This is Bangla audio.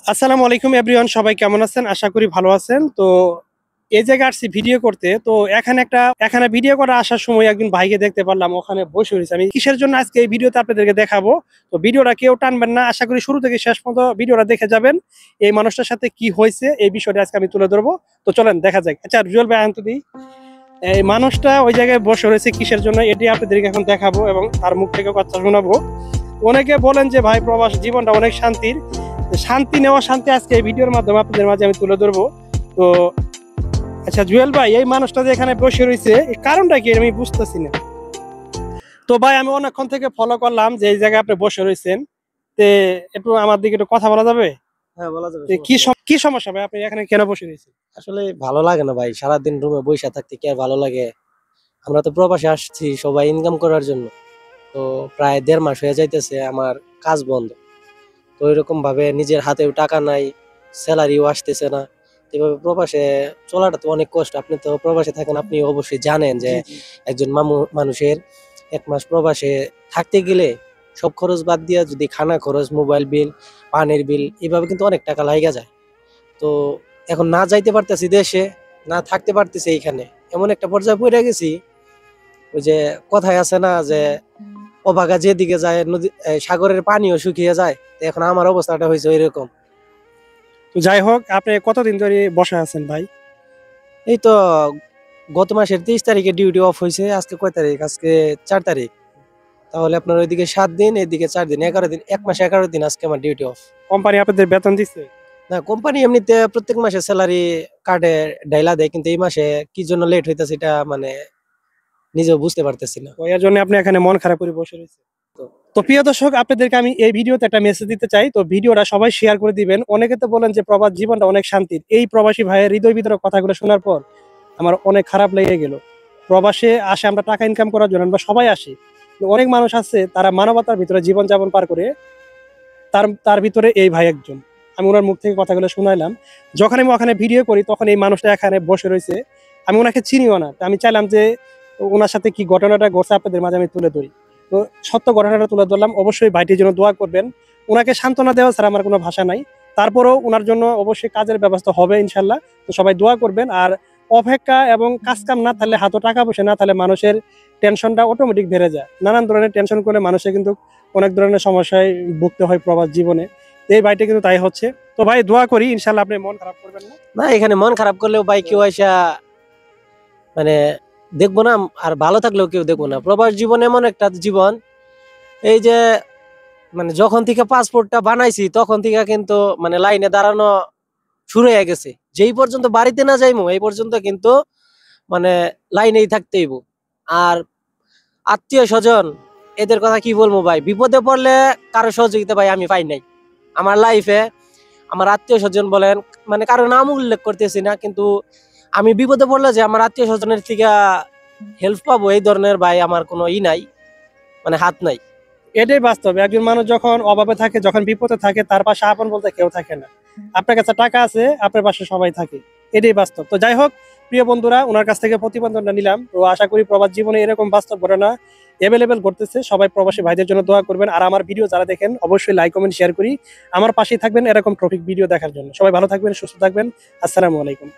আসসালামু আলাইকুম এভরিওয়ান, সবাই কেমন আছেন? আশা করি ভালো আছেন। তো এই জায়গায় আসছি ভিডিও করতে। তো এখানে ভিডিও করা আসার সময় একজন ভাইকে দেখতে পারলাম, ওখানে বসে রয়েছে। আমি কিসের জন্য আজকে এই ভিডিওতে আপনাদেরকে দেখাবো। তো ভিডিওটা কেউ টানবেন না, আশা করি শুরু থেকে শেষ পর্যন্ত ভিডিওটা দেখে যাবেন। এই মানুষটার সাথে কি হয়েছে এই বিষয়টা আজকে আমি তুলে ধরবো। তো চলেন দেখা যাক। আচ্ছা রুজুল ভাই আনতে দিই। এই মানুষটা ওই জায়গায় বসে রয়েছে কিসের জন্য, এটি আপনাদেরকে এখন দেখাবো এবং তার মুখ থেকে কথা শোনাবো। অনেকে বলেন যে ভাই প্রবাস জীবনটা অনেক শান্তির। শান্তি নেওয়া শান্তি আজকে এই ভিডিওর মাধ্যমে আপনাদের মাঝে আমি তুলে ধরবো। তো আচ্ছা জুয়েল ভাই, এই মানুষটা যে এখানে বসে রয়েছে এই কারণটা কি আমি বুঝতেছি না। তো ভাই আমি অনেকক্ষণ থেকে ফলো করলাম যে এই জায়গায় আপনি বসে রয়েছেন। তে একটু আমার দিকে একটু কথা বলা যাবে? হ্যাঁ, বলা যাবে। কি সমস্যা ভাই, আপনি এখানে কেন বসে রয়েছেন? আসলে ভালো লাগে না ভাই, সারাদিন রুমে বসে থাকতে কি আর ভালো লাগে? আমরা তো প্রবাসে আসছি সবাই ইনকাম করার জন্য। তো প্রায় 1.5 মাস হয়ে যাইতেছে আমার কাজ বন্ধ। তো এরকম ভাবে নিজের হাতেও টাকা নাই, স্যালারিও আসতেছে না। এভাবে প্রবাসে চলাটা তো অনেক কষ্ট। আপনি তো প্রবাসে থাকেন, আপনি অবশ্যই জানেন যে একজন মানুষের 1 মাস প্রবাসে থাকতে গেলে সব খরচ বাদ দিয়া যদি খানা খরচ, মোবাইল বিল, পানির বিল, এভাবে কিন্তু অনেক টাকা লাইগা যায়। তো এখন না যাইতে পারতেছি দেশে, না থাকতে পারতেছি এইখানে, এমন একটা পর্যায়ে পড়ে গেছি। ওই যে কথায় আছে না যে অভাগা যেদিকে যায় নদী সাগরের পানিও শুকিয়ে যায়, তো এখন আমার অবস্থাটা হয়েছে ওইরকম। তো যাই হোক, আপনি কতদিন ধরে বসে আছেন ভাই? এই তো গত মাসের 23 তারিখে ডিউটি অফ হয়েছে। আজকে কয় তারিখ? আজকে 4 তারিখ। তাহলে আপনার ওইদিকে 7 দিন, এদিকে 4 দিন, 11 দিন, 1 মাস 11 দিন আজকে আমার ডিউটি অফ। কোম্পানি আপনাদের বেতন দিচ্ছে? না, কোম্পানি এমনিতে প্রত্যেক মাসে স্যালারি কার্ডে ডাইলা দেয়, কিন্তু এই মাসে কি জন্য লেট হইতেছে এটা মানে নিজেও বুঝতে পারতেছি না। তো এর জন্য আপনি এখানে মন খারাপ করে বসে রয়েছে। তো প্রিয় দর্শক, আপনাদেরকে আমি এই ভিডিওতে একটা মেসেজ দিতে চাই। তো ভিডিওটা সবাই শেয়ার করে দিবেন। অনেকে তো বলেন যে প্রবাস জীবনটা অনেক শান্তির। এই প্রবাসী ভাইয়ের হৃদয় বিদারক কথাগুলো শোনার পর আমার অনেক খারাপ লেগে গেল। প্রবাসে আসে আমরা টাকা ইনকাম করার জন্য, আমরা সবাই আসি। অনেক মানুষ আছে তারা মানবতার ভিতরে জীবনযাপন পার করে, তার তার ভিতরে এই ভাই একজন। আমি ওনার মুখ থেকে কথাগুলো শুনাইলাম। যখন আমি ওখানে ভিডিও করি তখন এই মানুষটা এখানে বসে রয়েছে। আমি ওনাকে চিনিও না। আমি চাইলাম যে ওনার সাথে কি ঘটনাটা ঘটছে আপনাদের মাঝে আমি তুলে ধরি। তো সত্য ঘটনাটা তুলে ধরলাম। অবশ্যই ভাইটির জন্য দোয়া করবেন। ওনাকে সান্ত্বনা দেওয়া ছাড়া আমার কোনো ভাষা নাই। তারপরেও ওনার জন্য অবশ্যই কাজের ব্যবস্থা হবে ইনশাল্লাহ। তো সবাই দোয়া করবেন। আর অপেক্ষা এবং কাজ কাম না থাকলে, হাতে টাকা পয়সা না থাকলে মানুষের টেনশনটা অটোমেটিক বেড়ে যায়। নানান ধরনের টেনশন করলে মানুষের কিন্তু অনেক ধরনের সমস্যায় ভুগতে হয় প্রবাস জীবনে। এই ভাইটা কিন্তু তাই হচ্ছে। তো ভাই দোয়া করি ইনশাল্লাহ আপনি মন খারাপ করবেন না। না, এখানে মন খারাপ করলেও ভাই কেউ আইসা মানে দেখবো না, আর ভালো থাকলেও কেউ দেখবো না। প্রবাস জীবন এমন একটা জীবন, এই যে মানে যখন থেকে পাসপোর্টটা বানাইছি তখন থেকে কিন্তু মানে লাইনে দাঁড়ানো শুরু হয়ে গেছে। যেই পর্যন্ত বাড়িতে না যাইমু এই পর্যন্ত কিন্তু মানে লাইনেই থাকতে হইব। আর আত্মীয় স্বজন, এদের কথা কি বলবো ভাই, বিপদে পড়লে কারো সহযোগিতা ভাই আমি পাই নাই আমার লাইফে। আমার আত্মীয় স্বজন বলেন, মানে কারো নাম উল্লেখ করতেছি না, কিন্তু আমি বিপদে পড়লে যে আমার আত্মীয় স্বজনের থেকে হেল্প পাবো এই ধরনের ভাই আমার কোনো নাই, মানে হাত নাই। এটাই বাস্তব। একজন মানুষ যখন অভাবে থাকে, যখন বিপদে থাকে, তার পাশে আপন বলতে কেউ থাকে না। আপনার কাছে টাকা আছে, আপনার পাশে সবাই থাকে। এটাই বাস্তব। তো যাই হোক প্রিয় বন্ধুরা, ওনার কাছ থেকে প্রতিবেদনটা নিলাম। তো আশা করি প্রবাস জীবনে এরকম বাস্তব ঘটনা অ্যাভেলেবেল ঘটতেছে। সবাই প্রবাসী ভাইদের জন্য দোয়া করবেন। আর আমার ভিডিও যারা দেখেন অবশ্যই লাইক কমেন্ট শেয়ার করি। আমার পাশেই থাকবেন এরকম টপিক ভিডিও দেখার জন্য। সবাই ভালো থাকবেন, সুস্থ থাকবেন। আসসালামু আলাইকুম।